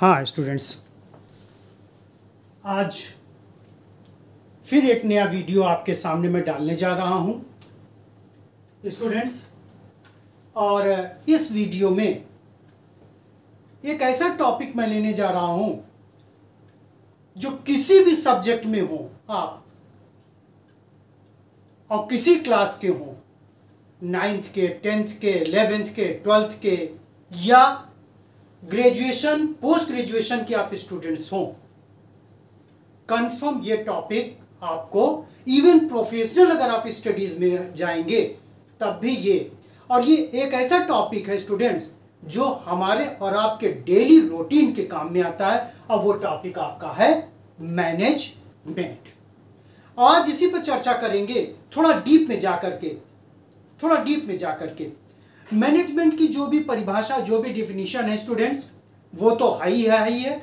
हाँ स्टूडेंट्स, आज फिर एक नया वीडियो आपके सामने मैं डालने जा रहा हूँ स्टूडेंट्स। और इस वीडियो में एक ऐसा टॉपिक मैं लेने जा रहा हूँ जो किसी भी सब्जेक्ट में हो आप और किसी क्लास के हो, 9th के, 10th के, 11th के, 12th के या ग्रेजुएशन पोस्ट ग्रेजुएशन के आप स्टूडेंट्स हों, कंफर्म ये टॉपिक आपको, इवन प्रोफेशनल अगर आप स्टडीज में जाएंगे तब भी ये एक ऐसा टॉपिक है स्टूडेंट्स जो हमारे और आपके डेली रूटीन के काम में आता है। और वो टॉपिक आपका है मैनेजमेंट। आज इसी पर चर्चा करेंगे थोड़ा डीप में जाकर के मैनेजमेंट की जो भी परिभाषा, जो भी डिफिनीशन है स्टूडेंट्स, वो तो ही है,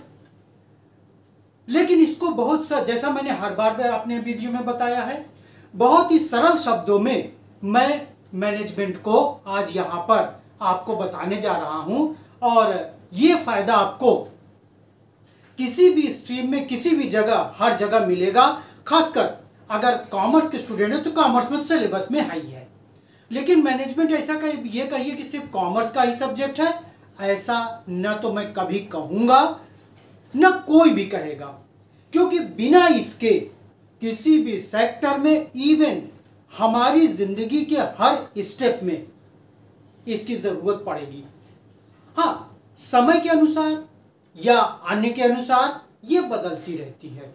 लेकिन इसको बहुत सा, जैसा मैंने हर बार अपने वीडियो में बताया है, बहुत ही सरल शब्दों में मैं मैनेजमेंट को आज यहाँ पर आपको बताने जा रहा हूँ। और ये फायदा आपको किसी भी स्ट्रीम में, किसी भी जगह, हर जगह मिलेगा। खासकर अगर कॉमर्स के स्टूडेंट है तो कॉमर्स में सिलेबस में है, लेकिन मैनेजमेंट ऐसा ये कहिए कि सिर्फ कॉमर्स का ही सब्जेक्ट है, ऐसा न तो मैं कभी कहूँगा न कोई भी कहेगा, क्योंकि बिना इसके किसी भी सेक्टर में, इवन हमारी जिंदगी के हर स्टेप में इसकी जरूरत पड़ेगी। हाँ, समय के अनुसार या अन्य के अनुसार ये बदलती रहती है।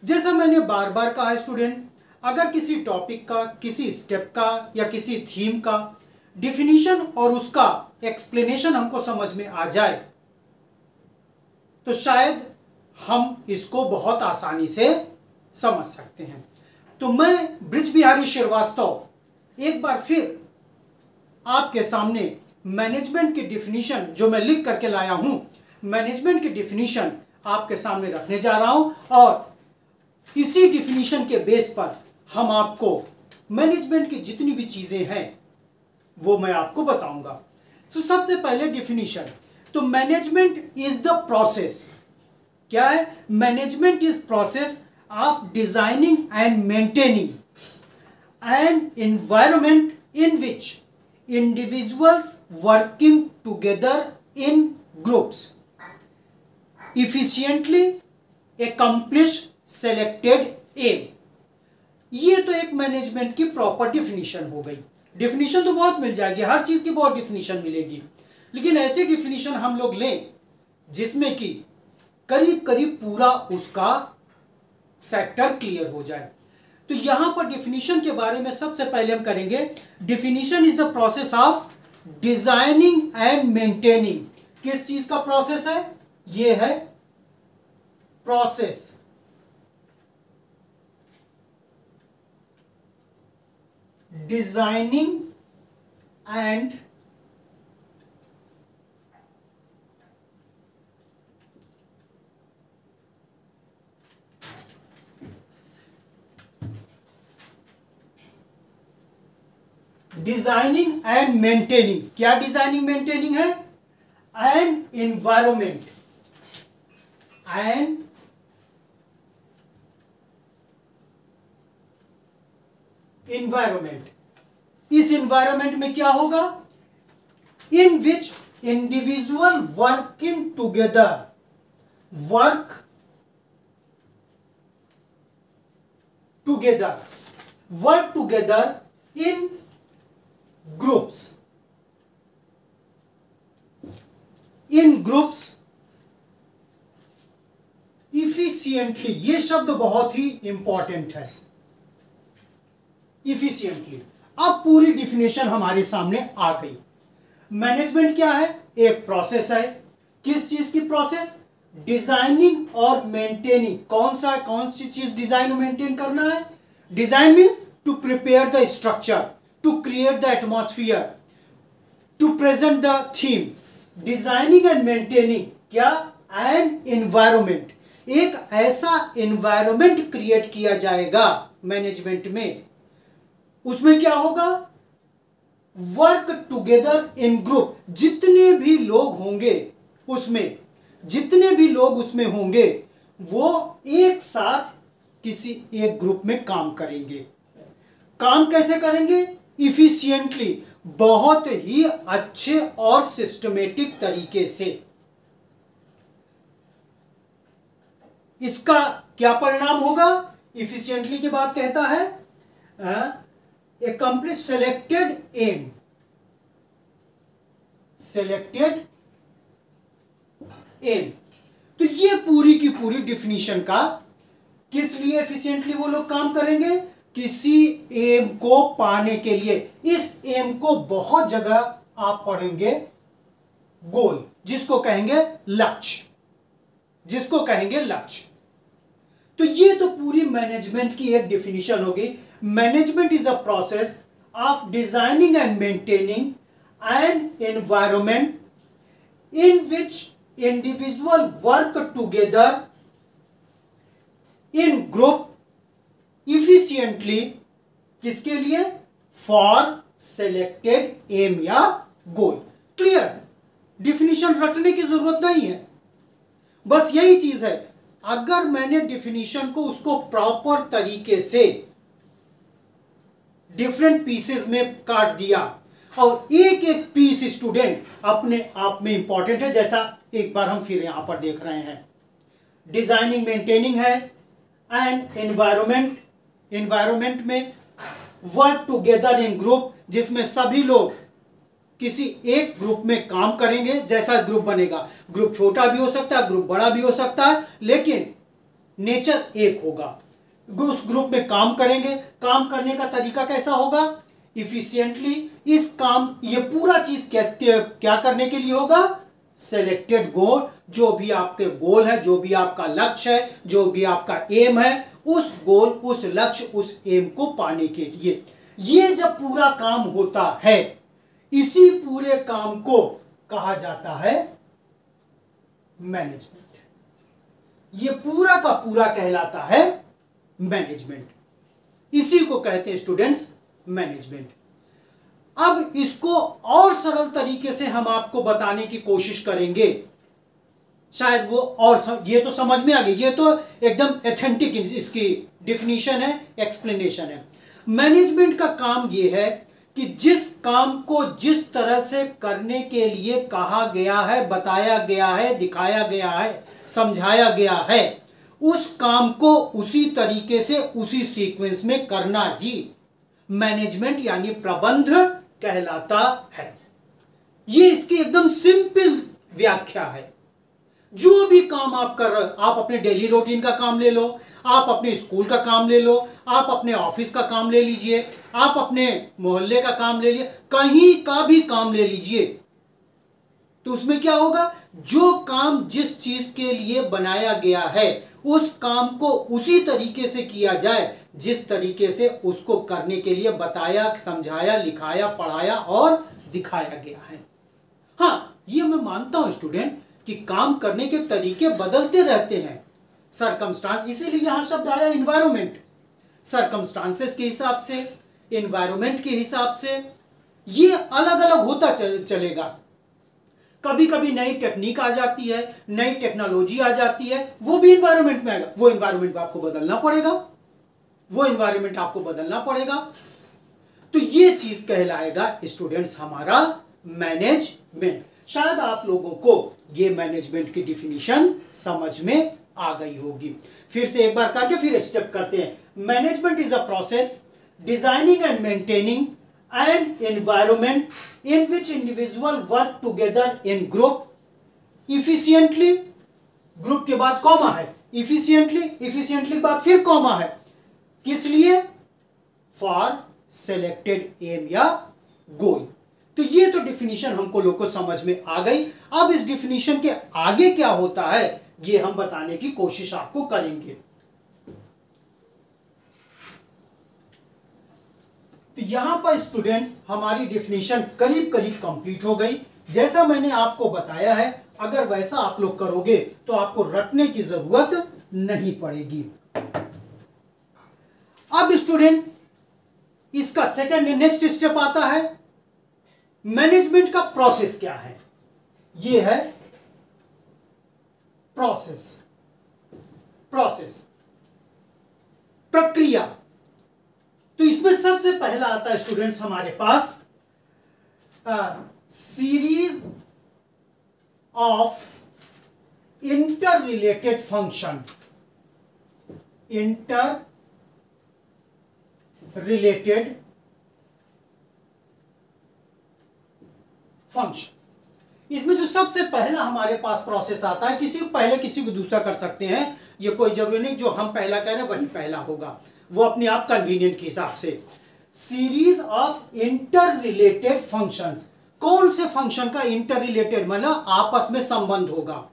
जैसा मैंने बार बार कहा स्टूडेंट, अगर किसी टॉपिक का, किसी स्टेप का या किसी थीम का डिफिनीशन और उसका एक्सप्लेनेशन हमको समझ में आ जाए तो शायद हम इसको बहुत आसानी से समझ सकते हैं। तो मैं ब्रिज बिहारी श्रीवास्तव एक बार फिर आपके सामने मैनेजमेंट की डिफिनीशन जो मैं लिख करके लाया हूं, मैनेजमेंट की डिफिनीशन आपके सामने रखने जा रहा हूं। और इसी डिफिनीशन के बेस पर हम आपको मैनेजमेंट की जितनी भी चीजें हैं वो मैं आपको बताऊंगा। तो सबसे पहले डिफिनीशन, तो मैनेजमेंट इज द प्रोसेस, क्या है? Management is process of designing and maintaining an environment in which individuals working together in groups efficiently accomplish selected aim। ये तो एक मैनेजमेंट की प्रॉपर डिफिनीशन हो गई। डिफिनीशन तो बहुत मिल जाएगी, हर चीज की बहुत डिफिनीशन मिलेगी, लेकिन ऐसी डिफिनीशन हम लोग लें जिसमें कि करीब करीब पूरा उसका सेक्टर क्लियर हो जाए। तो यहां पर डिफिनीशन के बारे में सबसे पहले हम करेंगे, definition is the process of designing and maintaining. किस चीज का प्रोसेस है? ये है प्रोसेस डिजाइनिंग एंड मेंटेनिंग। क्या डिजाइनिंग मेंटेनिंग है? An environment, an environment. इस एनवायरमेंट में क्या होगा? In which individual working together, work together in groups, efficiently. ये शब्द बहुत ही इंपॉर्टेंट है, इफिशियंटली। अब पूरी डिफिनेशन हमारे सामने आ गई। मैनेजमेंट क्या है? एक प्रोसेस है। किस चीज की प्रोसेस? डिजाइनिंग और मेंटेनिंग। कौन सी चीज डिजाइन और मेंटेन करना है? Design means to prepare the structure, to create the atmosphere, to present the theme. Designing and maintaining क्या? An environment. एक ऐसा एनवायरमेंट क्रिएट किया जाएगा मैनेजमेंट में, उसमें क्या होगा? वर्क टुगेदर इन ग्रुप। जितने भी लोग होंगे उसमें जितने भी लोग उसमें होंगे वो एक साथ किसी एक ग्रुप में काम करेंगे। काम कैसे करेंगे? इफिशिएंटली, बहुत ही अच्छे और सिस्टमेटिक तरीके से। इसका क्या परिणाम होगा? इफिशिएंटली की बात कहता है accomplish selected aim, selected aim। तो ये पूरी की पूरी डिफिनीशन का किस लिए एफिशिएंटली वो लोग काम करेंगे? किसी एम को पाने के लिए। इस एम को बहुत जगह आप पढ़ेंगे गोल, जिसको कहेंगे लक्ष्य, जिसको कहेंगे लक्ष्य। तो ये तो पूरी मैनेजमेंट की एक डिफिनीशन होगी। Management is a process of designing and maintaining an environment in which individual work together in group efficiently. किसके लिए? फॉर सेलेक्टेड एम या गोल। क्लियर? डिफिनीशन रटने की जरूरत नहीं है, बस यही चीज है। अगर मैंने डिफिनीशन को उसको प्रॉपर तरीके से डिफरेंट पीसेस में काट दिया, और एक एक पीस स्टूडेंट अपने आप में इंपॉर्टेंट है, जैसा एक बार हम फिर यहां पर देख रहे हैं। डिजाइनिंग मेंटेनिंग है, एंड एनवायरमेंट, एनवायरमेंट में वर्क टुगेदर इन ग्रुप, जिसमें सभी लोग किसी एक ग्रुप में काम करेंगे। जैसा ग्रुप बनेगा, ग्रुप छोटा भी हो सकता है, ग्रुप बड़ा भी हो सकता है, लेकिन नेचर एक होगा। उस ग्रुप में काम करेंगे। काम करने का तरीका कैसा होगा? इफिशिएंटली। इस काम, ये पूरा चीज क्या करने के लिए होगा? सेलेक्टेड गोल, जो भी आपके गोल है, जो भी आपका लक्ष्य है, जो भी आपका एम है, उस गोल, उस लक्ष्य, उस एम को पाने के लिए। ये जब पूरा काम होता है, इसी पूरे काम को कहा जाता है मैनेजमेंट। ये पूरा का पूरा कहलाता है मैनेजमेंट। इसी को कहते हैं स्टूडेंट्स मैनेजमेंट। अब इसको और सरल तरीके से हम आपको बताने की कोशिश करेंगे, शायद वो और ये तो समझ में आ गई। ये तो एकदम एथेंटिक इसकी डिफिनीशन है, एक्सप्लेनेशन है। मैनेजमेंट का काम ये है कि जिस काम को जिस तरह से करने के लिए कहा गया है, बताया गया है, दिखाया गया है, समझाया गया है, उस काम को उसी तरीके से, उसी सीक्वेंस में करना ही मैनेजमेंट यानी प्रबंध कहलाता है। ये इसकी एकदम सिंपल व्याख्या है। जो भी काम आप कर रहे हो, आप अपने डेली रूटीन का काम ले लो, आप अपने स्कूल का काम ले लो, आप अपने ऑफिस का काम ले लीजिए, आप अपने मोहल्ले का काम ले लीजिए, कहीं का भी काम ले लीजिए, तो उसमें क्या होगा? जो काम जिस चीज के लिए बनाया गया है, उस काम को उसी तरीके से किया जाए जिस तरीके से उसको करने के लिए बताया, समझाया, लिखाया, पढ़ाया और दिखाया गया है। हाँ, ये मैं मानता हूं स्टूडेंट कि काम करने के तरीके बदलते रहते हैं, सरकमस्टांस, इसीलिए यहां शब्द आया एनवायरमेंट। सरकमस्टांसेस के हिसाब से, एनवायरमेंट के हिसाब से ये अलग अलग होता चलेगा। कभी कभी नई टेक्निक आ जाती है, नई टेक्नोलॉजी आ जाती है, वो भी एनवायरमेंट में आएगा। वो एनवायरमेंट आपको बदलना पड़ेगा, वो एनवायरमेंट आपको बदलना पड़ेगा। तो ये चीज कहलाएगा स्टूडेंट्स हमारा मैनेजमेंट। शायद आप लोगों को ये मैनेजमेंट की डिफिनीशन समझ में आ गई होगी। फिर से एक बार करके फिर स्टेप करते हैं। Management is a process designing and maintaining an environment in which individual work together in group efficiently. Group के बाद कॉमा है, इफिशिएंटली, इफिशिएंटली के बाद फिर कॉमा है। किस लिए? फॉर सेलेक्टेड एम या गोल। तो ये तो डिफिनीशन हमको लोग को समझ में आ गई। अब इस डिफिनीशन के आगे क्या होता है ये हम बताने की कोशिश आपको करेंगे। तो यहां पर स्टूडेंट्स हमारी डिफिनीशन करीब करीब कंप्लीट हो गई। जैसा मैंने आपको बताया है, अगर वैसा आप लोग करोगे तो आपको रटने की जरूरत नहीं पड़ेगी। अब स्टूडेंट इसका सेकंड नेक्स्ट स्टेप आता है, मैनेजमेंट का प्रोसेस क्या है? ये है प्रोसेस, प्रोसेस प्रक्रिया। तो इसमें सबसे पहला आता है स्टूडेंट्स हमारे पास series of inter related function, inter related function. इसमें जो सबसे पहला हमारे पास प्रोसेस आता है, किसी को पहले किसी को दूसरा कर सकते हैं, ये कोई जरूरी नहीं, जो हम पहला कह रहे हैं वही पहला होगा, वो अपने आप कन्वीनियंट के हिसाब से। Series of inter related functions, कौन से फंक्शन का इंटर रिलेटेड मतलब आपस में संबंध होगा।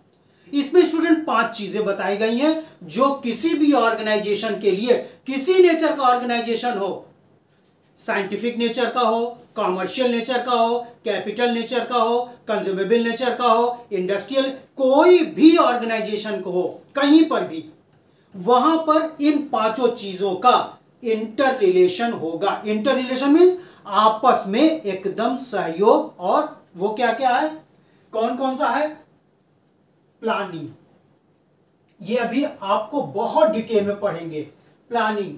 इसमें स्टूडेंट 5 चीजें बताई गई हैं जो किसी भी ऑर्गेनाइजेशन के लिए, किसी नेचर का ऑर्गेनाइजेशन हो, साइंटिफिक नेचर का हो, कॉमर्शियल नेचर का हो, कैपिटल नेचर का हो, कंज्यूमेबल नेचर का हो, इंडस्ट्रियल, कोई भी ऑर्गेनाइजेशन को हो, कहीं पर भी, वहां पर इन 5 चीजों का इंटर रिलेशन होगा। इंटर रिलेशन मीन्स आपस में एकदम सहयोग, और वो क्या क्या है, कौन कौन सा है, प्लानिंग, ये अभी आपको बहुत डिटेल में पढ़ेंगे, planning,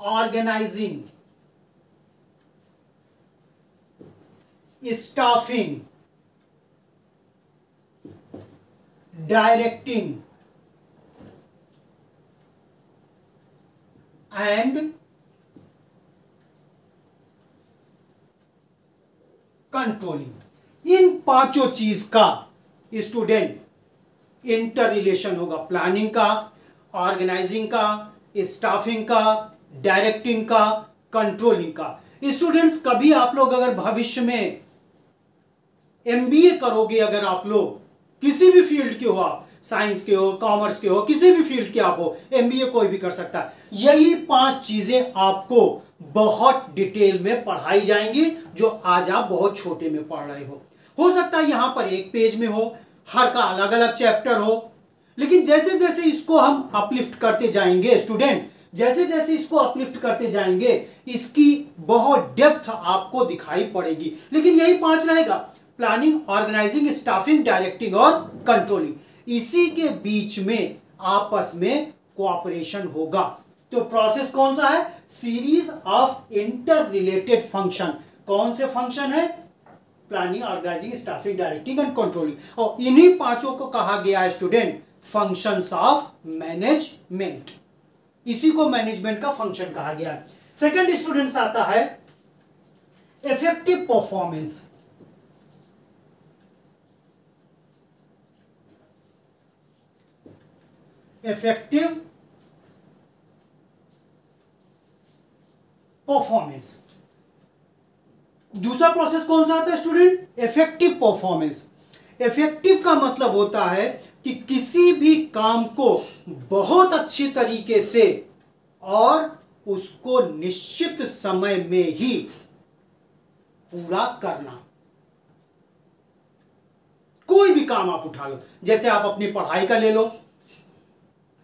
organising, staffing, directing and controlling. इन 5 चीज का स्टूडेंट इंटर रिलेशन होगा, प्लानिंग का, ऑर्गेनाइजिंग का, स्टाफिंग का, डायरेक्टिंग का, कंट्रोलिंग का। स्टूडेंट्स कभी आप लोग अगर भविष्य में एमबीए करोगे, अगर आप लोग किसी भी फील्ड के हो, आप साइंस के हो, कॉमर्स के हो, किसी भी फील्ड के आप हो, एमबीए कोई भी कर सकता है, यही 5 चीजें आपको बहुत डिटेल में पढ़ाई जाएंगी, जो आज आप बहुत छोटे में पढ़ रहे हो सकता है यहां पर एक पेज में हो, हर का अलग अलग चैप्टर हो, लेकिन जैसे जैसे इसको हम अपलिफ्ट करते जाएंगे स्टूडेंट, जैसे जैसे इसको अपलिफ्ट करते जाएंगे, इसकी बहुत डेप्थ आपको दिखाई पड़ेगी, लेकिन यही 5 रहेगा, प्लानिंग, ऑर्गेनाइजिंग, स्टाफिंग, डायरेक्टिंग और कंट्रोलिंग। इसी के बीच में आपस में कोऑपरेशन होगा। तो प्रोसेस कौन सा है, series of inter related function. कौन से फंक्शन है, planning, organising, staffing, directing and controlling. और इन्हीं 5 को कहा गया है स्टूडेंट फंक्शंस ऑफ मैनेजमेंट। इसी को मैनेजमेंट का फंक्शन कहा गया है। सेकंड स्टूडेंट्स आता है इफेक्टिव परफॉर्मेंस। इफेक्टिव परफॉर्मेंस, दूसरा प्रोसेस कौन सा आता है स्टूडेंट, इफेक्टिव परफॉर्मेंस। इफेक्टिव का मतलब होता है कि किसी भी काम को बहुत अच्छी तरीके से और उसको निश्चित समय में ही पूरा करना। कोई भी काम आप उठा लो, जैसे आप अपनी पढ़ाई का ले लो,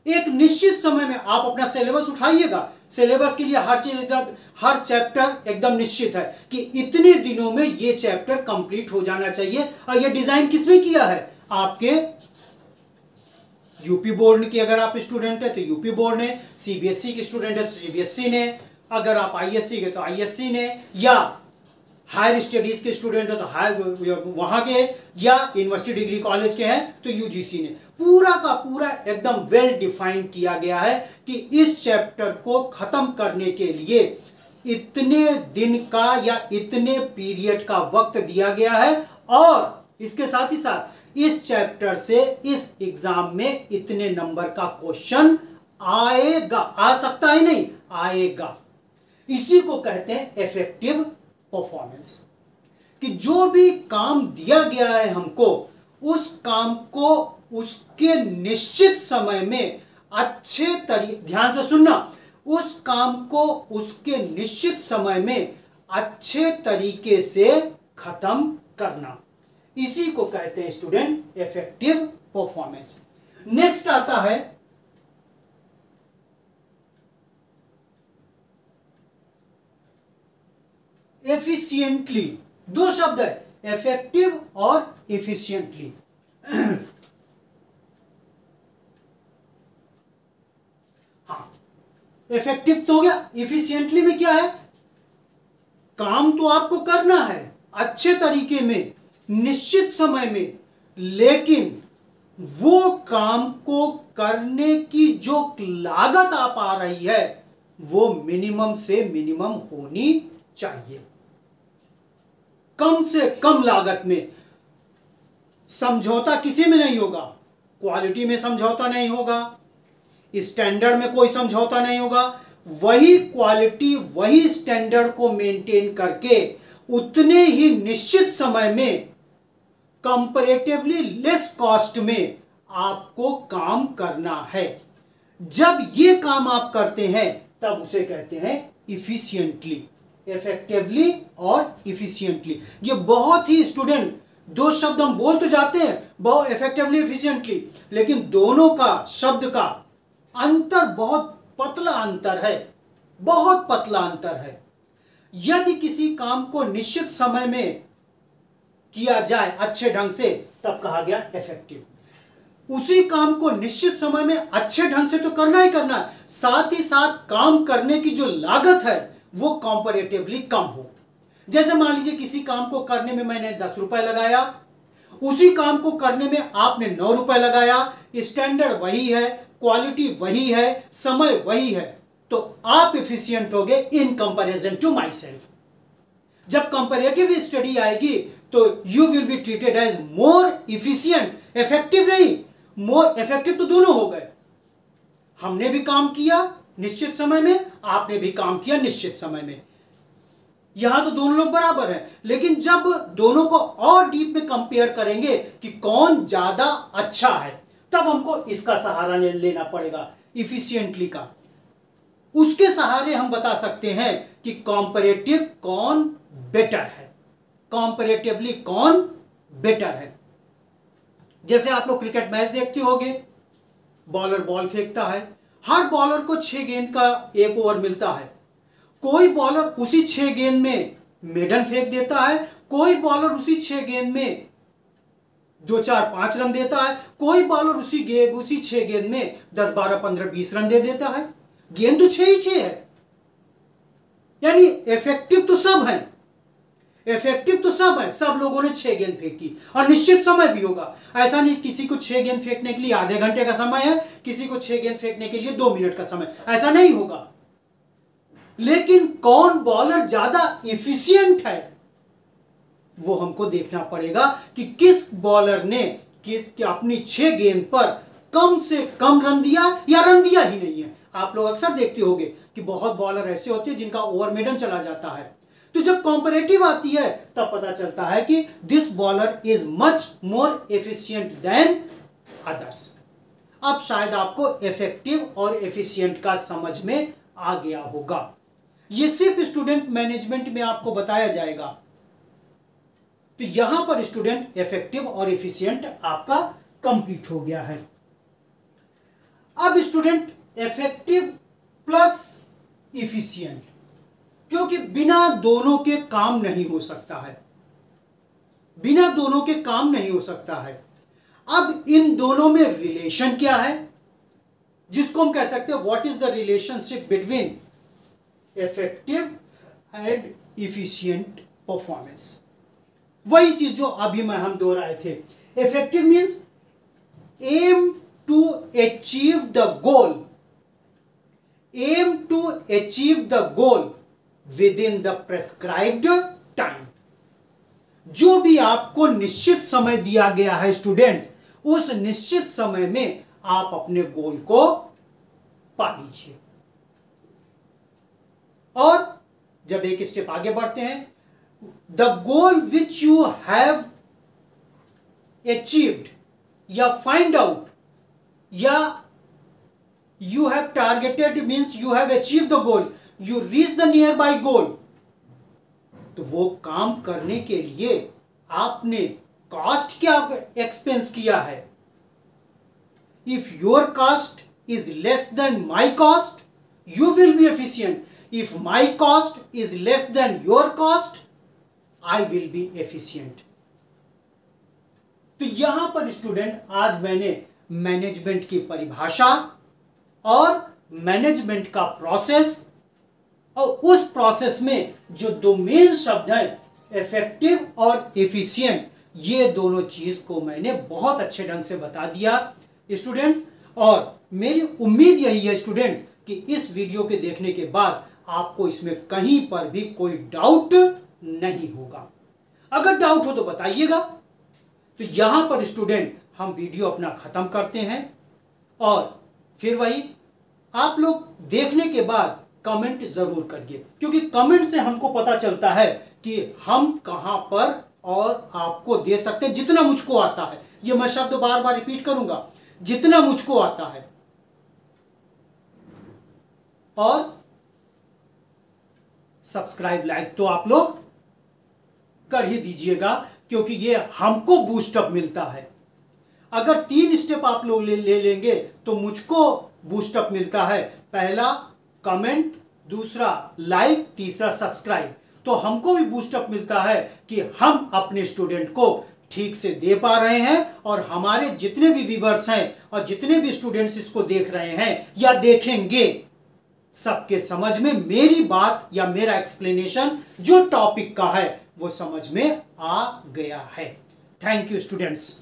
एक निश्चित समय में आप अपना सिलेबस उठाइएगा, सिलेबस के लिए हर चीज एकदम, हर चैप्टर एकदम निश्चित है कि इतने दिनों में ये चैप्टर कंप्लीट हो जाना चाहिए। और ये डिजाइन किसने किया है, आपके यूपी बोर्ड की, अगर आप स्टूडेंट है तो यूपी बोर्ड ने, सीबीएसई के स्टूडेंट है तो सीबीएसई ने, अगर आप आईएससी के तो आईएससी ने, या हायर स्टडीज के स्टूडेंट हो तो हायर वहां के, या यूनिवर्सिटी डिग्री कॉलेज के हैं तो यूजीसी ने। पूरा का पूरा एकदम वेल डिफाइंड किया गया है कि इस चैप्टर को खत्म करने के लिए इतने दिन का या इतने पीरियड का वक्त दिया गया है, और इसके साथ ही साथ इस चैप्टर से इस एग्जाम में इतने नंबर का क्वेश्चन आएगा, आ सकता है नहीं, आएगा। इसी को कहते हैं इफेक्टिव परफॉर्मेंस, कि जो भी काम दिया गया है हमको, उस काम को उसके निश्चित समय में अच्छे तरीके, ध्यान से सुनना, उस काम को उसके निश्चित समय में अच्छे तरीके से खत्म करना, इसी को कहते हैं स्टूडेंट इफेक्टिव परफॉर्मेंस। नेक्स्ट आता है एफिशिएंटली। 2 शब्द है, इफेक्टिव और एफिशिएंटली। इफेक्टिव तो हो गया। इफिशिएंटली में क्या है, काम तो आपको करना है अच्छे तरीके में, निश्चित समय में, लेकिन वो काम को करने की जो लागत आप आ रही है वो मिनिमम से मिनिमम होनी चाहिए, कम से कम लागत में। समझौता किसी में नहीं होगा, क्वालिटी में समझौता नहीं होगा, स्टैंडर्ड में कोई समझौता नहीं होगा। वही क्वालिटी वही स्टैंडर्ड को मेंटेन करके उतने ही निश्चित समय में कंपैरेटिवली लेस कॉस्ट में आपको काम करना है। जब ये काम आप करते हैं तब उसे कहते हैं इफिशिएंटली, इफेक्टिवली और इफिशिएंटली। ये बहुत ही स्टूडेंट, दो शब्द हम बोल तो जाते हैं बहुत इफेक्टिवली इफिशिएंटली, लेकिन दोनों का शब्द का अंतर बहुत पतला अंतर है, बहुत पतला अंतर है। यदि किसी काम को निश्चित समय में किया जाए अच्छे ढंग से तब कहा गया इफेक्टिव। उसी काम को निश्चित समय में अच्छे ढंग से तो करना ही करना है, साथ ही साथ काम करने की जो लागत है वो कंपैरेटिवली कम हो। जैसे मान लीजिए किसी काम को करने में मैंने 10 रुपए लगाया, उसी काम को करने में आपने 9 रुपए लगाया, स्टैंडर्ड वही है, क्वालिटी वही है, समय वही है, तो आप एफिशिएंट होगे in comparison to myself. जब कंपैरेटिव स्टडी आएगी तो you will be treated as more efficient, effective नहीं, मोर इफेक्टिव तो दोनों हो गए। हमने भी काम किया निश्चित समय में, आपने भी काम किया निश्चित समय में, यहां तो दोनों लोग बराबर हैं। लेकिन जब दोनों को और डीप में कंपेयर करेंगे कि कौन ज्यादा अच्छा है, तब हमको इसका सहारा लेना पड़ेगा, इफिशिएंटली का। उसके सहारे हम बता सकते हैं कि कॉम्पैरेटिव कौन बेटर है, कॉम्पैरेटिवली कौन बेटर है। जैसे आप लोग क्रिकेट मैच देखते होंगे, बॉलर बॉल फेंकता है, हर बॉलर को 6 गेंद का 1 ओवर मिलता है। कोई बॉलर उसी 6 गेंद में मेडन फेंक देता है, कोई बॉलर उसी 6 गेंद में 2, 4, 5 रन देता है, कोई बॉलर उसी 6 गेंद में 10, 12, 15, 20 रन दे देता है। गेंद तो 6 ही 6 है, यानी इफेक्टिव तो सब है, इफेक्टिव तो सब है, सब लोगों ने 6 गेंद फेंकी और निश्चित समय भी होगा। ऐसा नहीं किसी को 6 गेंद फेंकने के लिए आधे घंटे का समय है, किसी को 6 गेंद फेंकने के लिए 2 मिनट का समय, ऐसा नहीं होगा। लेकिन कौन बॉलर ज्यादा इफिशिएंट है वो हमको देखना पड़ेगा कि किस बॉलर ने अपनी 6 गेंद पर कम से कम रन दिया या रन दिया ही नहीं है। आप लोग अक्सर देखते होंगे कि बहुत बॉलर ऐसे होते हैं जिनका ओवर मेडन चला जाता है। तो जब कॉम्पैरेटिव आती है तब पता चलता है कि this bowler is much more efficient than others. अब शायद आपको इफेक्टिव और एफिशिएंट का समझ में आ गया होगा। ये सिर्फ स्टूडेंट मैनेजमेंट में आपको बताया जाएगा। तो यहां पर स्टूडेंट इफेक्टिव और एफिशिएंट आपका कंप्लीट हो गया है। अब स्टूडेंट इफेक्टिव प्लस इफिशिएंट, क्योंकि बिना दोनों के काम नहीं हो सकता है, बिना दोनों के काम नहीं हो सकता है। अब इन दोनों में रिलेशन क्या है, जिसको हम कह सकते हैं what is the relationship between effective and efficient performance. वही चीज जो अभी में हम दोहराए थे। Effective means aim to achieve the goal, aim to achieve the goal within the prescribed time. जो भी आपको निश्चित समय दिया गया है स्टूडेंट्स, उस निश्चित समय में आप अपने गोल को पा लीजिए। और जब एक स्टेप आगे बढ़ते हैं, the goal which you have achieved या फाइंड आउट या you have targeted means you have achieve the goal, you reach the nearby goal. तो वो काम करने के लिए आपने कॉस्ट क्या एक्सपेंस किया है। If your cost is less than my cost, you will be efficient. If my cost is less than your cost, I will be efficient. तो यहां पर स्टूडेंट आज मैंने मैनेजमेंट की परिभाषा और मैनेजमेंट का प्रोसेस, और उस प्रोसेस में जो दो मेन शब्द हैं इफेक्टिव और एफिशिएंट, ये दोनों चीज को मैंने बहुत अच्छे ढंग से बता दिया स्टूडेंट्स। और मेरी उम्मीद यही है स्टूडेंट्स कि इस वीडियो के देखने के बाद आपको इसमें कहीं पर भी कोई डाउट नहीं होगा। अगर डाउट हो तो बताइएगा। तो यहां पर स्टूडेंट हम वीडियो अपना खत्म करते हैं, और फिर वही आप लोग देखने के बाद कमेंट जरूर करिए, क्योंकि कमेंट से हमको पता चलता है कि हम कहां पर और आपको दे सकते हैं जितना मुझको आता है। ये मैं शब्द बार बार रिपीट करूंगा, जितना मुझको आता है। और सब्सक्राइब लाइक तो आप लोग कर ही दीजिएगा, क्योंकि ये हमको बूस्टअप मिलता है। अगर 3 स्टेप आप लोग ले लेंगे तो मुझको बूस्टअप मिलता है। पहला कमेंट, दूसरा लाइक, तीसरा सब्सक्राइब। तो हमको भी बूस्टअप मिलता है कि हम अपने स्टूडेंट को ठीक से दे पा रहे हैं, और हमारे जितने भी व्यूअर्स हैं और जितने भी स्टूडेंट्स इसको देख रहे हैं या देखेंगे, सबके समझ में मेरी बात या मेरा एक्सप्लेनेशन जो टॉपिक का है वो समझ में आ गया है। Thank you students.